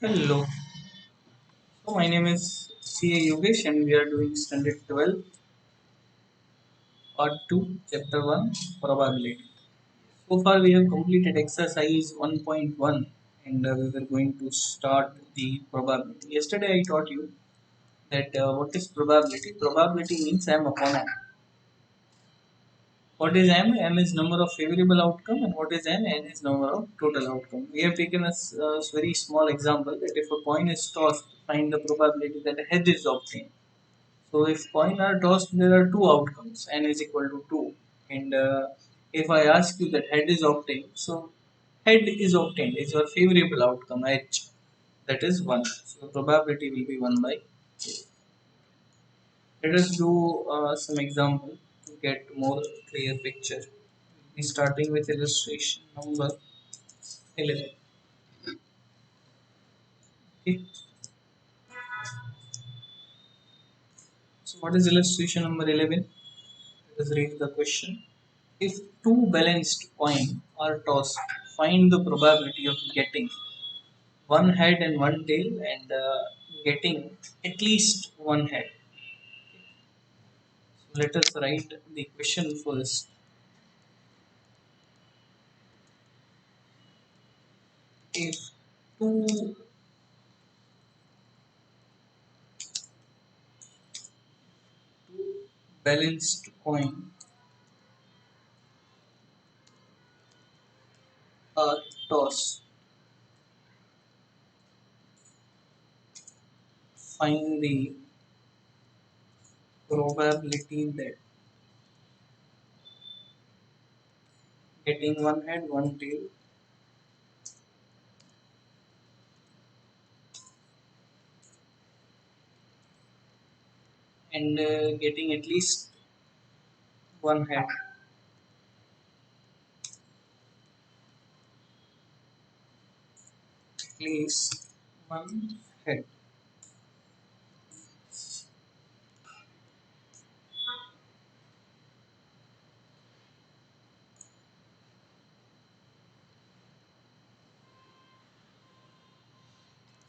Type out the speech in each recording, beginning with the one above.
Hello, so my name is CA Yogesh and we are doing Standard 12, Part 2, Chapter 1, Probability. So far we have completed exercise 1.1 and we were going to start the probability. Yesterday I taught you that what is probability? Probability means M upon N. What is M? M is number of favorable outcome and what is N? N is number of total outcome. We have taken a very small example that if a coin is tossed, find the probability that a head is obtained. So if coin are tossed, there are two outcomes. N is equal to 2. And if I ask you that head is obtained, so head is obtained is your favorable outcome H. That is 1. So probability will be 1 by. Let us do some example to get more clear picture. We starting with illustration number 11. Okay. So what is illustration number 11? Let us read the question. If two balanced coins are tossed, find the probability of getting one head and one tail and getting at least one head. So let us write the question first. If two balanced coins are tossed, find the probability that getting one head, one tail, and getting at least one head. At least one head.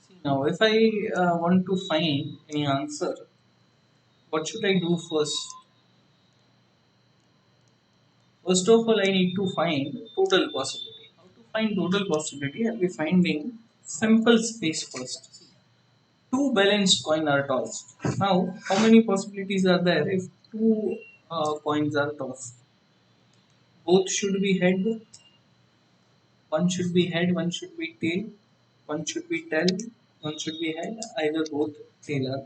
See now, if I want to find any answer, what should I do first? First of all, I need to find total possibility. How to find total possibility? I'll be finding sample space first. Two balanced coins are tossed. Now, how many possibilities are there if two coins are tossed? Both should be head, one should be head, one should be tail, one should be tail, one should be head, either both tail are.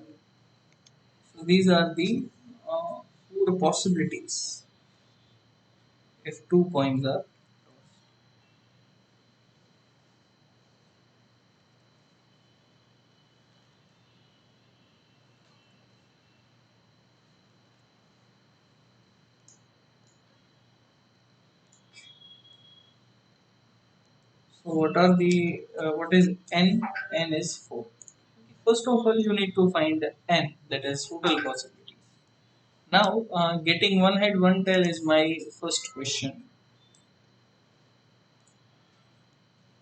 So these are the four possibilities if two coins are. So what is n? N is 4. First of all, you need to find n, that is total possibilities. Now, getting one head, one tail is my first question.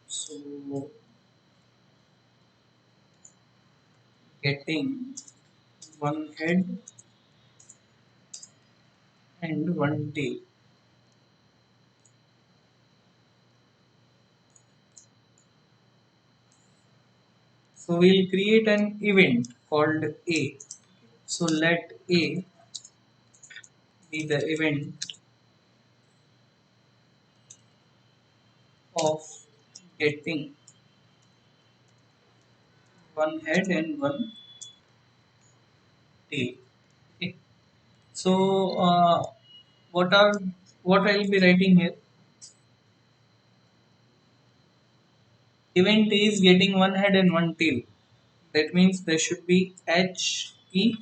So, getting one head and one tail. So, we'll create an event called A. So, let A be the event of getting one head and one tail. Okay. So, what are what I will be writing here? Event A is getting one head and one tail. That means there should be HE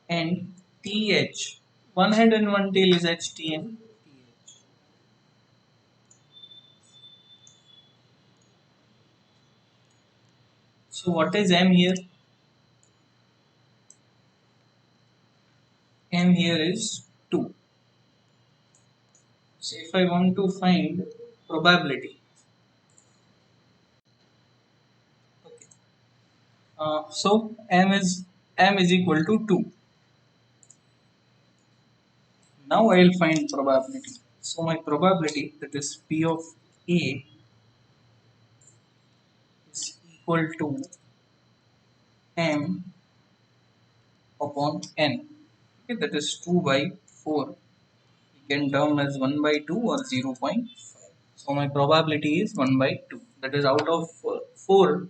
and TH. One head and one tail is HT and TH. So what is M here? M here is 2. So if I want to find probability, So m is equal to 2. Now I will find probability. So my probability, that is P of A, is equal to m upon n. Okay, that is 2 by 4. You can term as 1 by 2 or 0.5. So my probability is 1 by 2. That is out of 4,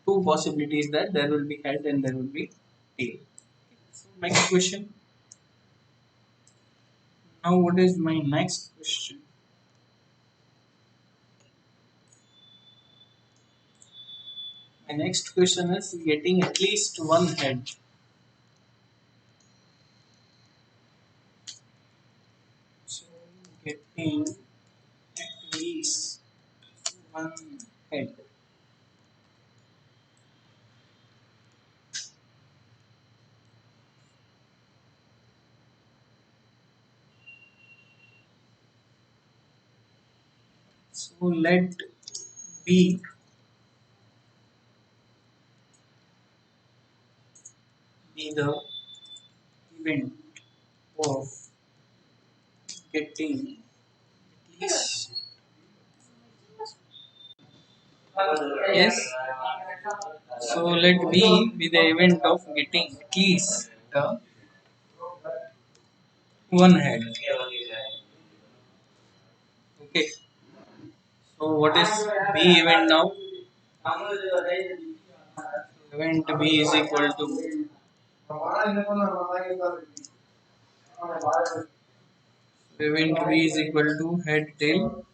two possibilities that there will be head and there will be tail. So next question. Now what is my next question? My next question is getting at least one head. So getting at least one head. So let B be the event of getting at least, yes. So let B be the event of getting at least one head. Okay. So what is B event now? Event B is equal to event B is equal to head tail.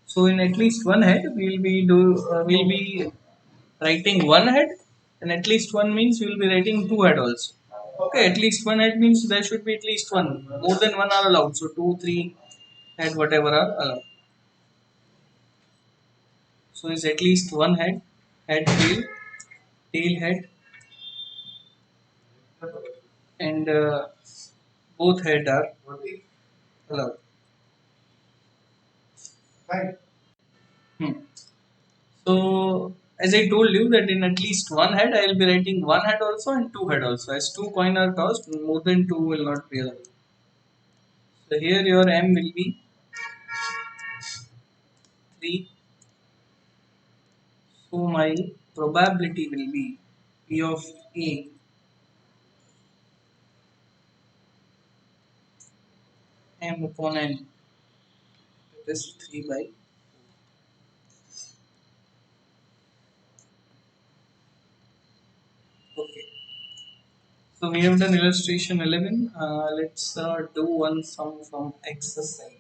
So in at least one head we'll be writing one head, and at least one means we'll be writing two head also. Okay, at least one head means there should be at least one. More than one are allowed. So two, three head, whatever are allowed. So is at least one head, head tail, tail head, and both head are allowed. Hmm. So as I told you that in at least one head I will be writing one head also and two head also. As two coin are tossed, more than two will not be allowed. So here your M will be 3. So my probability will be P of A M upon N, that is 3 by. Okay. So we have done illustration 11. Let's do one sum from exercise.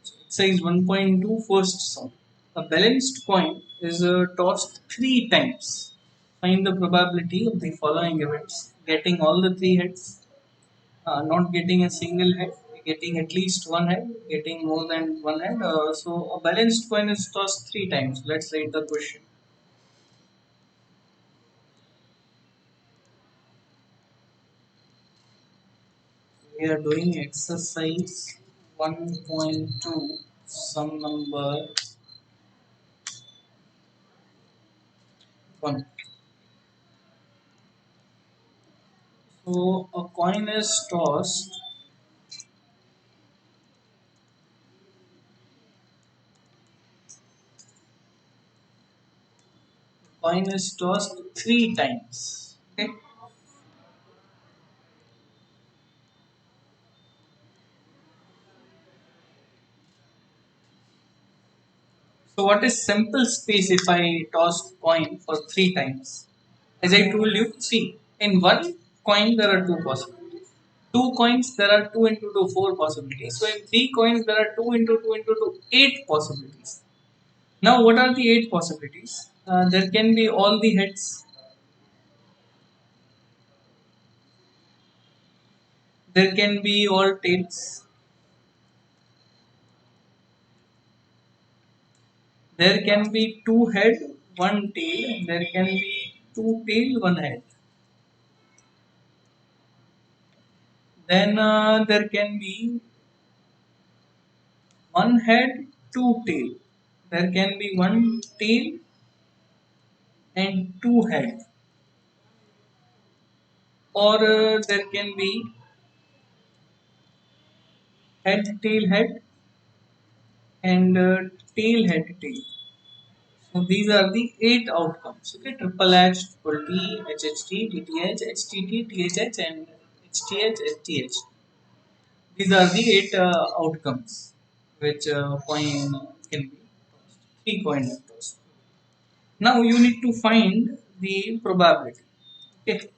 So exercise 1.2, first sum. A balanced coin is tossed 3 times. Find the probability of the following events: getting all the 3 heads, not getting a single head, getting at least one head, getting more than one head. So a balanced coin is tossed 3 times. Let's write the question. We are doing exercise 1.2, sum number 1. So a coin is tossed. Coin is tossed 3 times. Okay. So what is simple space if I toss coin for 3 times? As I told you, see, in one coin there are two possibilities. Two coins there are 2 into 2 4 possibilities. So in 3 coins there are 2 into 2 into 2 8 possibilities. Now what are the 8 possibilities? There can be all the heads. There can be all tails. There can be two head, one tail, and there can be two tail, one head. Then there can be one head, two tail. There can be one tail and two head, or there can be head and tail head tail. So these are the eight outcomes. Okay, triple H, triple T, HHT, TTH, HTT, THH, and HTH, HTH. These are the eight outcomes which coin can be tossed. Three coin are tossed. Now you need to find the probability. Okay,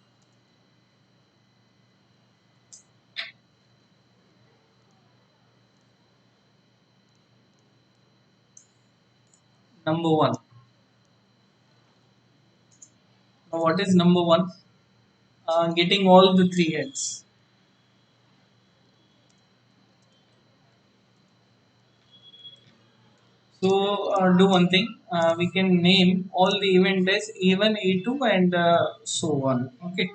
number one. Now what is number one? Getting all the three heads. So do one thing. We can name all the event as A1, A2, and so on. Okay.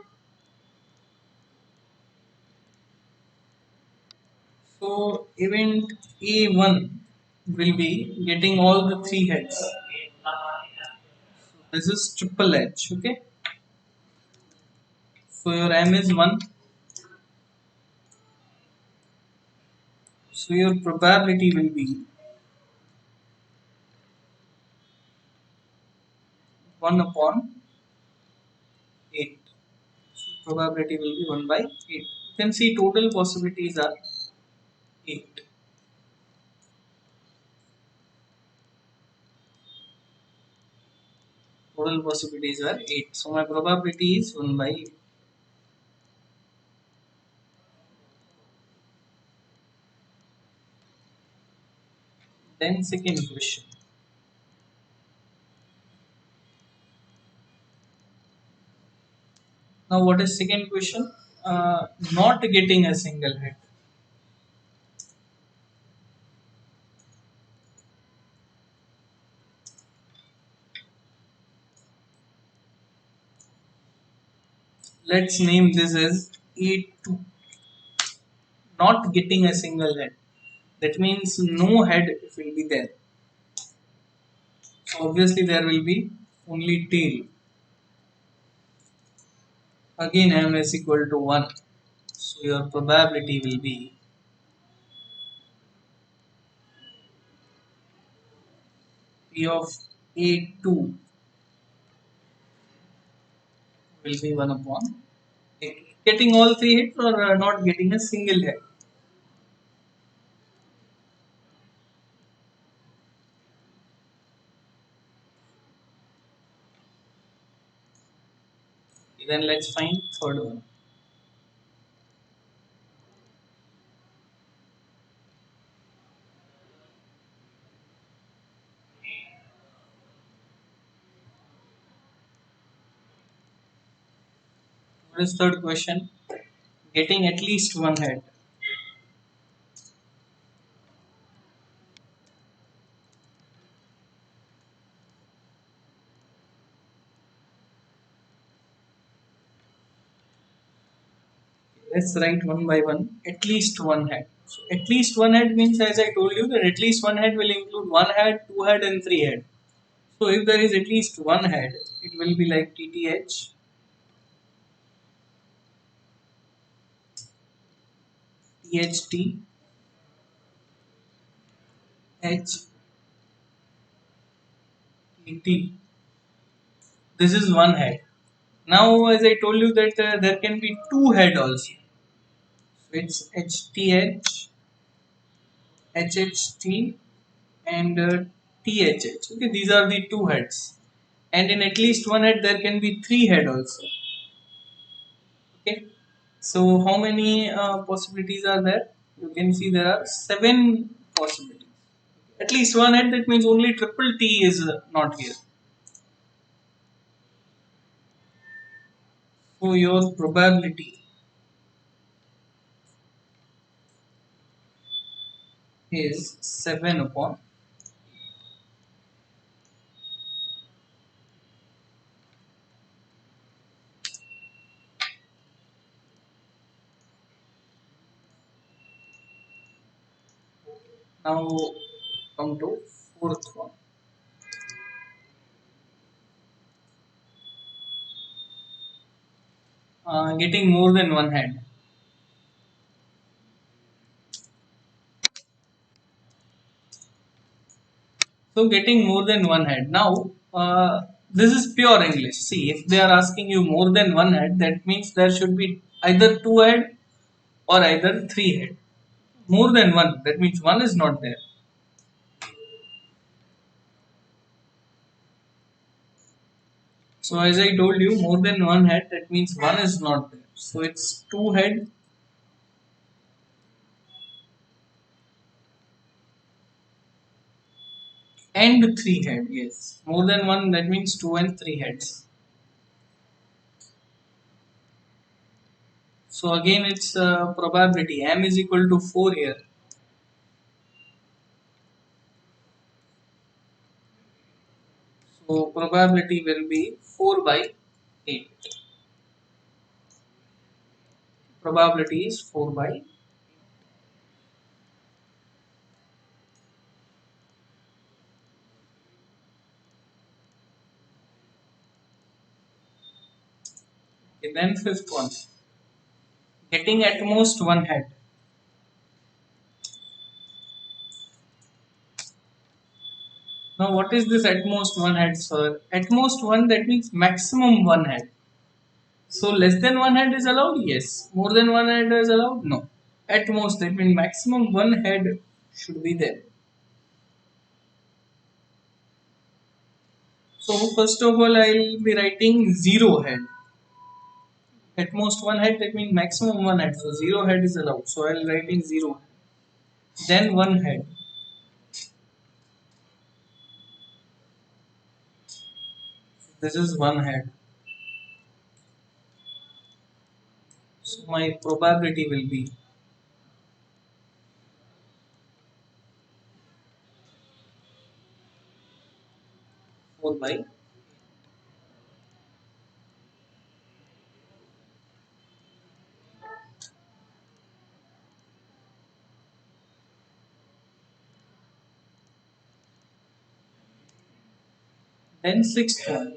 So event A1 will be getting all the three heads. This is triple H. Okay. So your M is 1. So your probability will be 1 upon 8. So probability will be 1 by 8. You can see total possibilities are 8. Total possibilities are 8. So my probability is 1 by 8. Then second question. Now what is second question? Not getting a single head. Let's name this as A2. Not getting a single head. That means no head will be there. So obviously there will be only tail. Again m is equal to 1. So your probability will be P of A2 will be 1 upon 8. Getting all three hits or not getting a single head. Then let's find third one. What is third question? Getting at least one head. Let's write one by one. At least one head. So at least one head means, as I told you, that at least one head will include one head, two head, and three head. So if there is at least one head, it will be like TTH, THT, HET. This is one head. Now, as I told you that there can be two head also. So it's HTH, HHT, and THH. Okay, these are the two heads. And in at least one head, there can be three head also. Okay. So how many possibilities are there? You can see there are seven possibilities. At least one head. That means only triple T is not here. So your probability is 7 upon. Now come to fourth one. Getting more than one head. So getting more than one head. Now this is pure English. See, if they are asking you more than one head, that means there should be either two head or either three head. More than one, that means one is not there. So as I told you, more than one head, that means one is not there. So it's two head and three head. Yes, more than one, that means two and three heads. So again, it's probability. M is equal to 4 here. So probability will be 4 by 8. Probability is 4 by. Okay, then fifth one. Getting at most one head. Now what is this at most one head, sir? At most one, that means maximum one head. So less than one head is allowed? Yes. More than one head is allowed? No. At most, that means maximum one head should be there. So first of all, I'll be writing zero head. At most one head, that means maximum one head. So zero head is allowed. So I'll writing zero. Then one head. This is one head. So my probability will be 4 by. Then sixth one.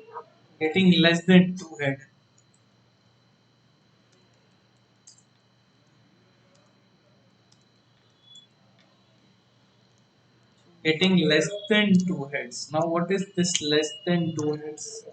Getting less than two head. Getting less than two heads. Now what is this less than two heads?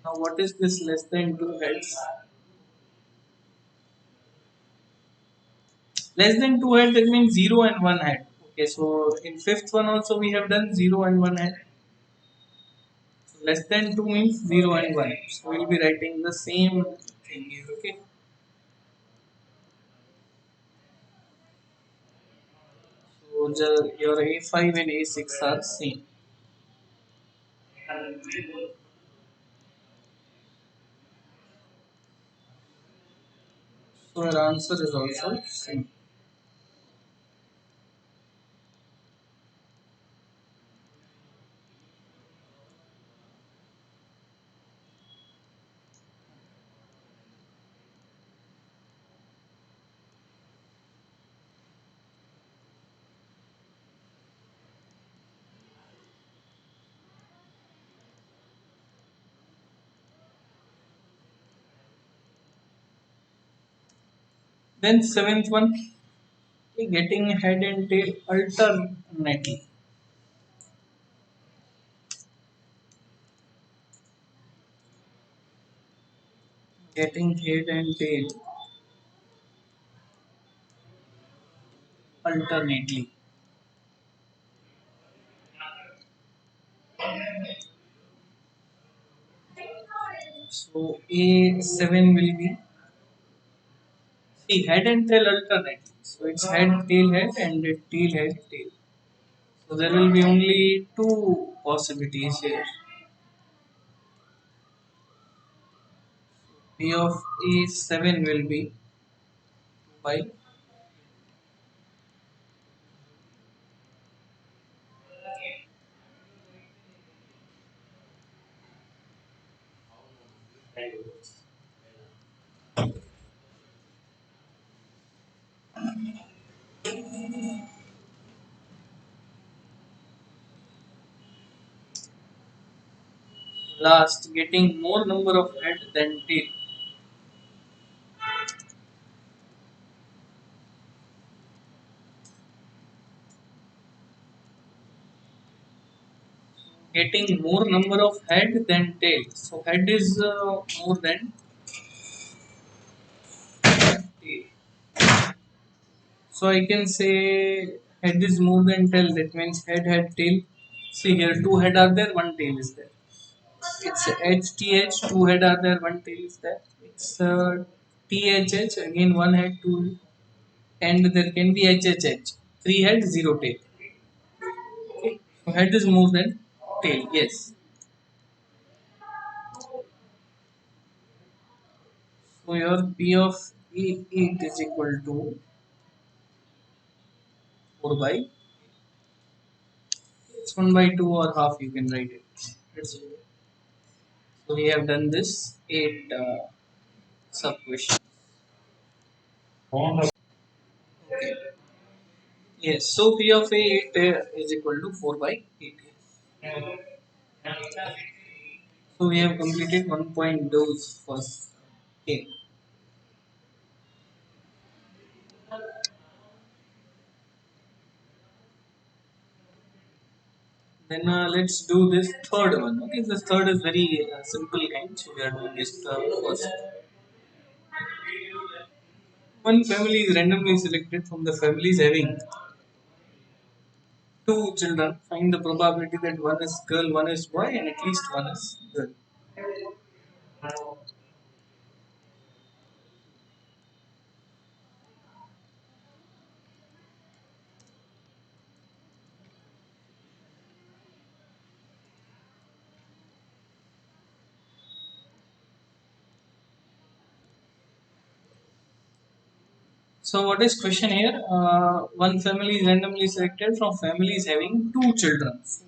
Now what is this less than two heads? Less than two head, that means zero and one head. Okay, so in fifth one also we have done zero and one head. So less than two means zero and one. So we'll be writing the same thing here. Okay. So your A5 and A6 are same. So your answer is also same. Then seventh one, okay, getting head and tail alternately. Getting head and tail alternately. So A7 will be, see, head and tail alternately. So it's head and tail tail. So there will be only two possibilities here. P of A7 will be 2 by Last, getting more number of head than tail. Getting more number of head than tail. So head is more than tail. So I can say head is more than tail. That means head, head, tail. See here, two head are there, one tail is there. It's HTH, two head are there, one tail is there. It's THH, again one head, two, and there can be HHH, three head, zero tail. Okay. So head is more than tail, yes. So your P of E8 is equal to 4 by, it's 1 by 2 or half, you can write it. That's it. So we have done this 8 sub question. Okay. Yes, so P of A8 is equal to 4 by 8. So we have completed 1 point dose first. Okay. Then let's do this third one. Okay, this third is very simple kind. So we are doing this first. One family is randomly selected from the families having two children. Find the probability that one is girl, one is boy, and at least one is girl. So what is question here? One family is randomly selected from families having two children. So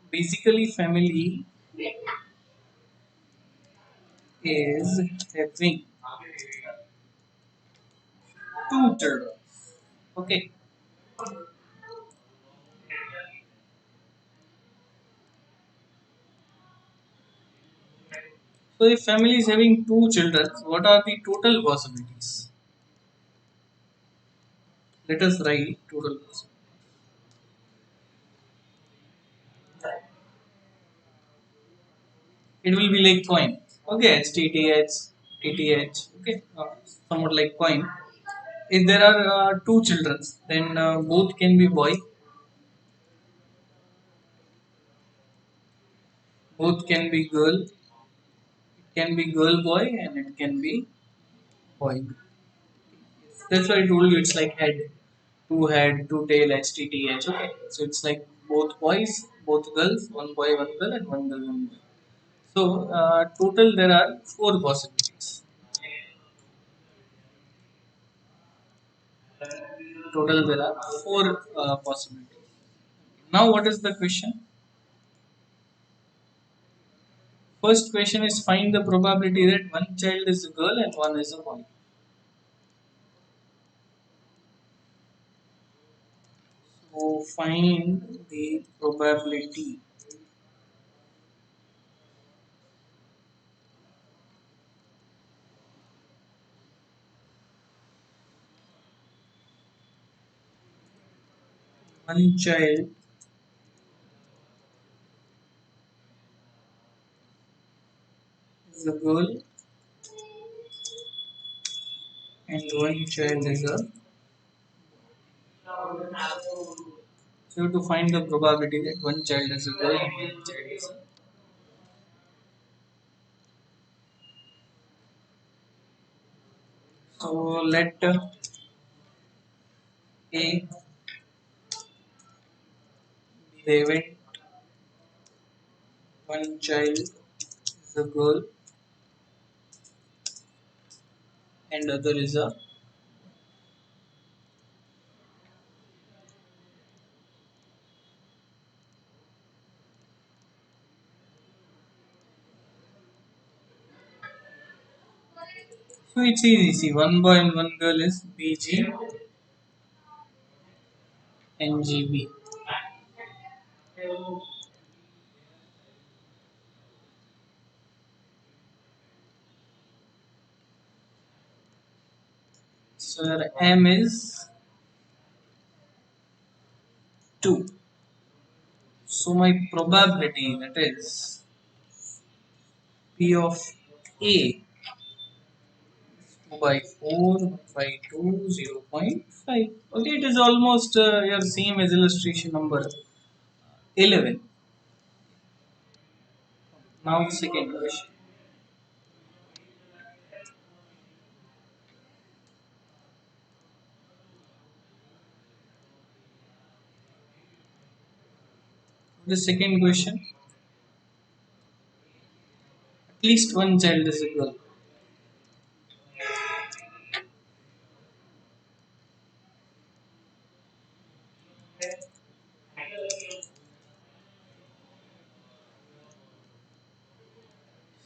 basically, family is having two children. Okay. So if family is having two children, what are the total possibilities? Let us write total possibilities. It will be like coin. Okay, HTTH, TTH. Okay, somewhat like coin. If there are two children, then both can be boy, both can be girl. It can be girl boy, and it can be boy. That's why I told you it's like head, two tail, HTTH. Okay, so it's like both boys, both girls, one boy, one girl, and one girl, one boy. So total there are four possibilities. Total there are four possibilities. Now what is the question? First question is find the probability that one child is a girl and one is a boy. So find the probability one child is a girl and one child is a. So you have to find the probability that one child is a girl and one child is a. So let A be the event, one child is a girl and other is a. So it's easy. See, one boy and one girl is BG and GB. So your M is 2. So my probability, that is P of A, 2 by 4 by 2, 0.5. Okay, it is almost your same as illustration number 11. Now second question. The second question, at least one child is a girl.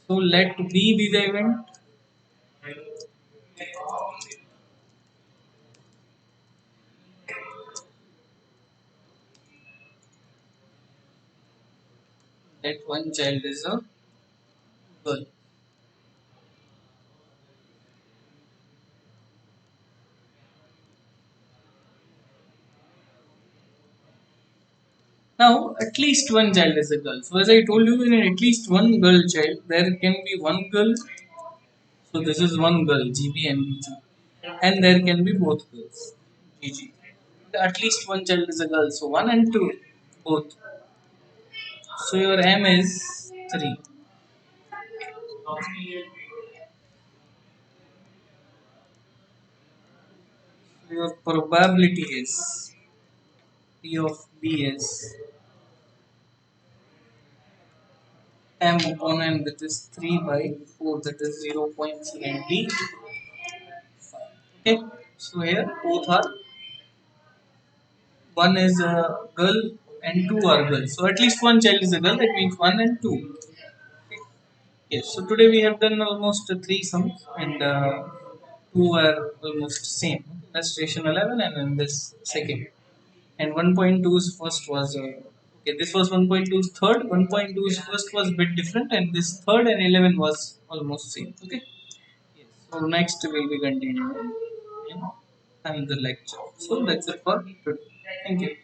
So let B be the event. That one child is a girl. Now, at least one child is a girl. So, as I told you, in at least one girl child, there can be one girl. So, this is one girl, GB and BG. And there can be both girls, GG. At least one child is a girl. So, 1 and 2, both. So, your M is 3. So, your probability is P of B is M upon N, that is 3 by 4, that is 0.70. Okay, so here both are, one is a girl and two are girls. So at least one child is a girl. That means one and two. Yes. So today we have done almost three sums and two are almost same. That's station 11 and then this second. And 1.2's first was okay. This was 1.2's third. 1.2's first was a bit different, and this third and 11 was almost same. Okay. Yes. So next we will be continuing in another lecture. So that's it for today. Thank you.